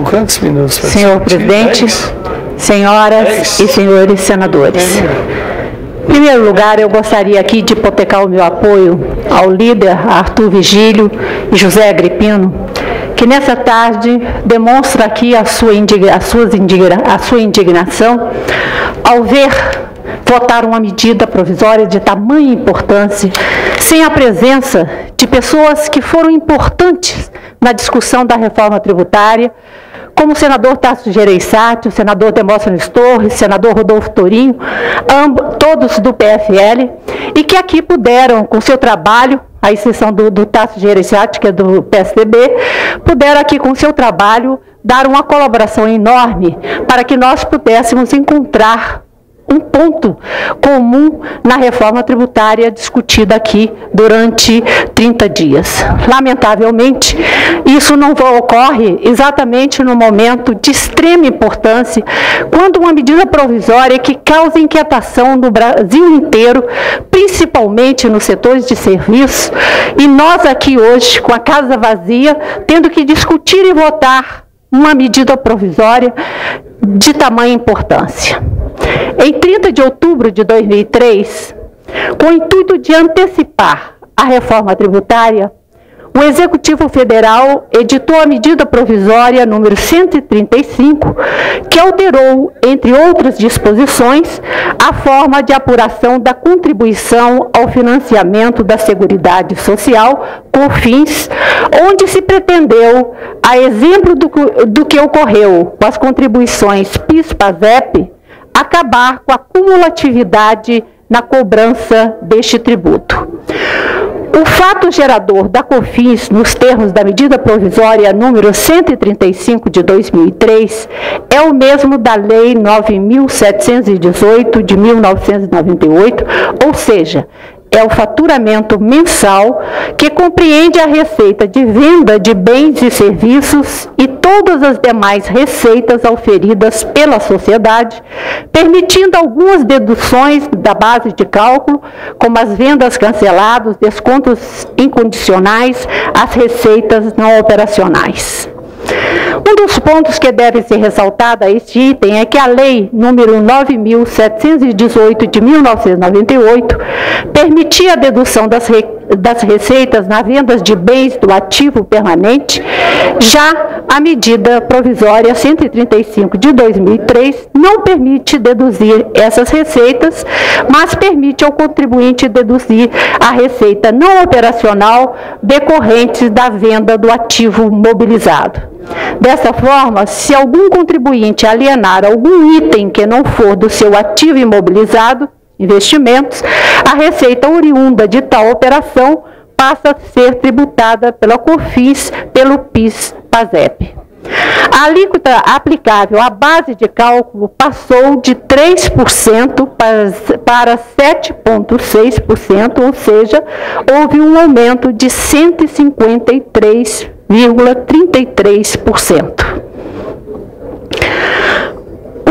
Quantos minutos? Senhor presidente, senhoras e senhores senadores. Em primeiro lugar, eu gostaria aqui de hipotecar o meu apoio ao líder Arthur Vigílio e José Agripino, que nessa tarde demonstra aqui a sua indignação ao ver votar uma medida provisória de tamanha importância, sem a presença de pessoas que foram importantes na discussão da reforma tributária, como o senador Tasso Gereissati, o senador Demóstenes Torres, o senador Rodolfo Torinho, todos do PFL, e que aqui puderam, com seu trabalho, a exceção do Tasso Gereissati, que é do PSDB, puderam aqui com seu trabalho dar uma colaboração enorme para que nós pudéssemos encontrar um ponto comum na reforma tributária discutida aqui durante 30 dias. Lamentavelmente, isso não ocorre exatamente no momento de extrema importância, quando uma medida provisória que causa inquietação no Brasil inteiro, principalmente nos setores de serviço, e nós aqui hoje, com a casa vazia, tendo que discutir e votar uma medida provisória de tamanha importância. Em 30 de outubro de 2003, com o intuito de antecipar a reforma tributária, o Executivo Federal editou a medida provisória número 135, que alterou, entre outras disposições, a forma de apuração da contribuição ao financiamento da Seguridade Social, COFINS, onde se pretendeu, a exemplo do que ocorreu com as contribuições PIS/PASEP, acabar com a cumulatividade na cobrança deste tributo. O fato gerador da COFINS, nos termos da medida provisória número 135 de 2003, é o mesmo da Lei 9.718 de 1998, ou seja, é o faturamento mensal que compreende a receita de venda de bens e serviços e todas as demais receitas auferidas pela sociedade, permitindo algumas deduções da base de cálculo, como as vendas canceladas, descontos incondicionais, as receitas não operacionais. Um dos pontos que deve ser ressaltado a este item é que a Lei número 9.718 de 1998 permitia a dedução das receitas na venda de bens do ativo permanente. Já a medida provisória 135 de 2003 não permite deduzir essas receitas, mas permite ao contribuinte deduzir a receita não operacional decorrente da venda do ativo mobilizado. Dessa forma, se algum contribuinte alienar algum item que não for do seu ativo imobilizado, investimentos, a receita oriunda de tal operação passa a ser tributada pela COFINS pelo PIS/PASEP. A alíquota aplicável à base de cálculo passou de 3% para 7,6%, ou seja, houve um aumento de 153,33%.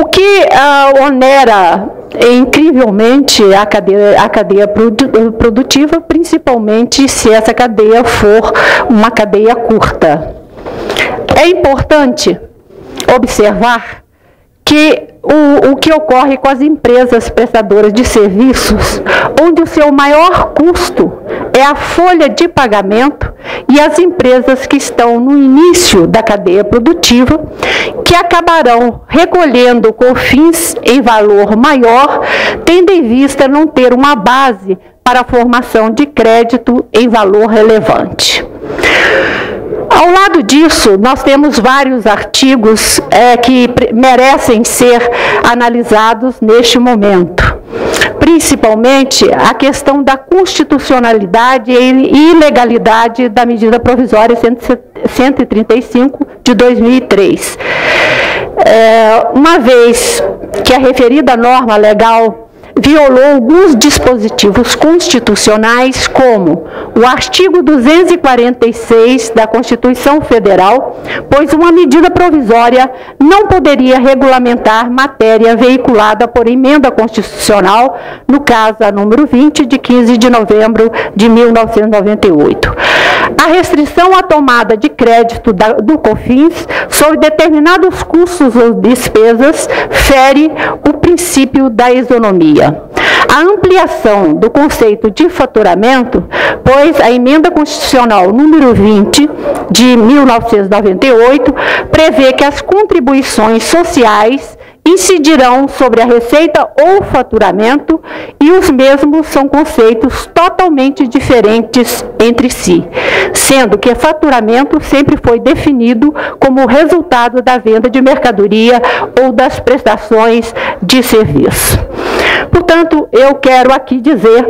O que onera incrivelmente a cadeia produtiva, principalmente se essa cadeia for uma cadeia curta. É importante observar que o que ocorre com as empresas prestadoras de serviços, onde o seu maior custo é a folha de pagamento, e as empresas que estão no início da cadeia produtiva, que acabarão recolhendo COFINS em valor maior, tendo em vista não ter uma base para a formação de crédito em valor relevante. Ao lado disso, nós temos vários artigos que merecem ser analisados neste momento. Principalmente a questão da constitucionalidade e ilegalidade da medida provisória 135 de 2003. Uma vez que a referida norma legal violou alguns dispositivos constitucionais, como o artigo 246 da Constituição Federal, pois uma medida provisória não poderia regulamentar matéria veiculada por emenda constitucional, no caso a número 20, de 15 de novembro de 1998. A restrição à tomada de crédito do COFINS sobre determinados custos ou despesas fere o princípio da isonomia. A ampliação do conceito de faturamento, pois a Emenda Constitucional número 20 de 1998 prevê que as contribuições sociais incidirão sobre a receita ou faturamento, e os mesmos são conceitos totalmente diferentes entre si, sendo que faturamento sempre foi definido como resultado da venda de mercadoria ou das prestações de serviço. Portanto, eu quero aqui dizer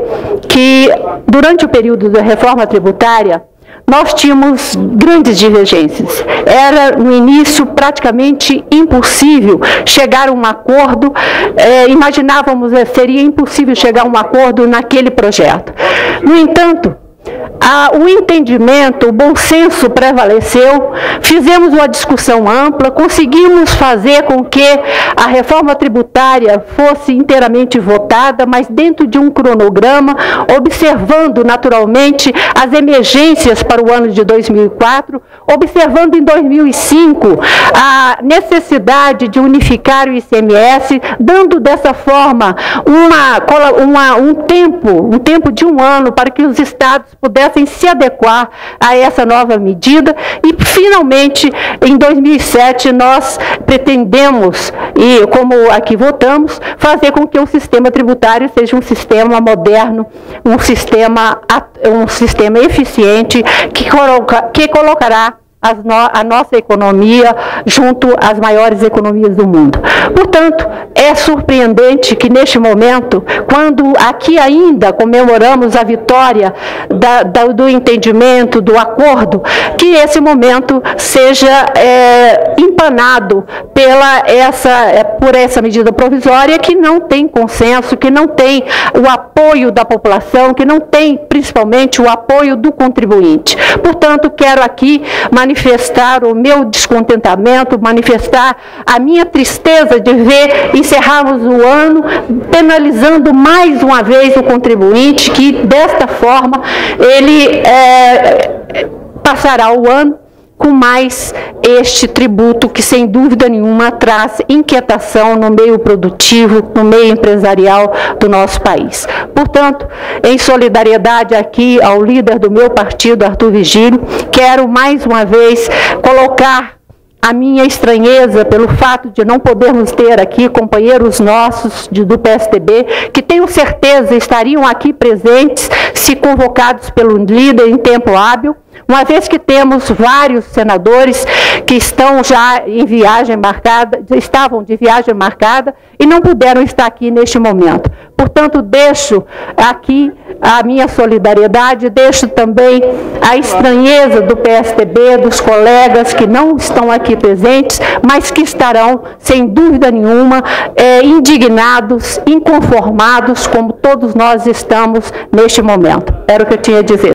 que, durante o período da reforma tributária, nós tínhamos grandes divergências. Era, no início, praticamente impossível chegar a um acordo, imaginávamos que seria impossível chegar a um acordo naquele projeto. No entanto, o entendimento, o bom senso prevaleceu, fizemos uma discussão ampla, conseguimos fazer com que a reforma tributária fosse inteiramente votada, mas dentro de um cronograma, observando naturalmente as emergências para o ano de 2004, observando em 2005 a necessidade de unificar o ICMS, dando dessa forma um tempo de um ano para que os estados pudessem se adequar a essa nova medida, e finalmente em 2007 nós pretendemos, e como aqui votamos, fazer com que o sistema tributário seja um sistema moderno, um sistema eficiente que colocará a nossa economia junto às maiores economias do mundo. Portanto, é surpreendente que neste momento, quando aqui ainda comemoramos a vitória do entendimento, do acordo, que esse momento seja empanado por essa medida provisória que não tem consenso, que não tem o apoio da população, que não tem principalmente o apoio do contribuinte. Portanto, quero aqui manifestar o meu descontentamento, manifestar a minha tristeza de ver encerrarmos o ano penalizando mais uma vez o contribuinte, que desta forma ele passará o ano com mais este tributo que, sem dúvida nenhuma, traz inquietação no meio produtivo, no meio empresarial do nosso país. Portanto, em solidariedade aqui ao líder do meu partido, Arthur Vigílio, quero mais uma vez colocar a minha estranheza pelo fato de não podermos ter aqui companheiros nossos do PSDB, que tenho certeza estariam aqui presentes se convocados pelo líder em tempo hábil, uma vez que temos vários senadores que estão já em viagem marcada, estavam de viagem marcada e não puderam estar aqui neste momento. Portanto, deixo aqui a minha solidariedade, deixo também a estranheza do PSDB, dos colegas que não estão aqui presentes, mas que estarão, sem dúvida nenhuma, indignados, inconformados, como todos nós estamos neste momento. Era o que eu tinha a dizer.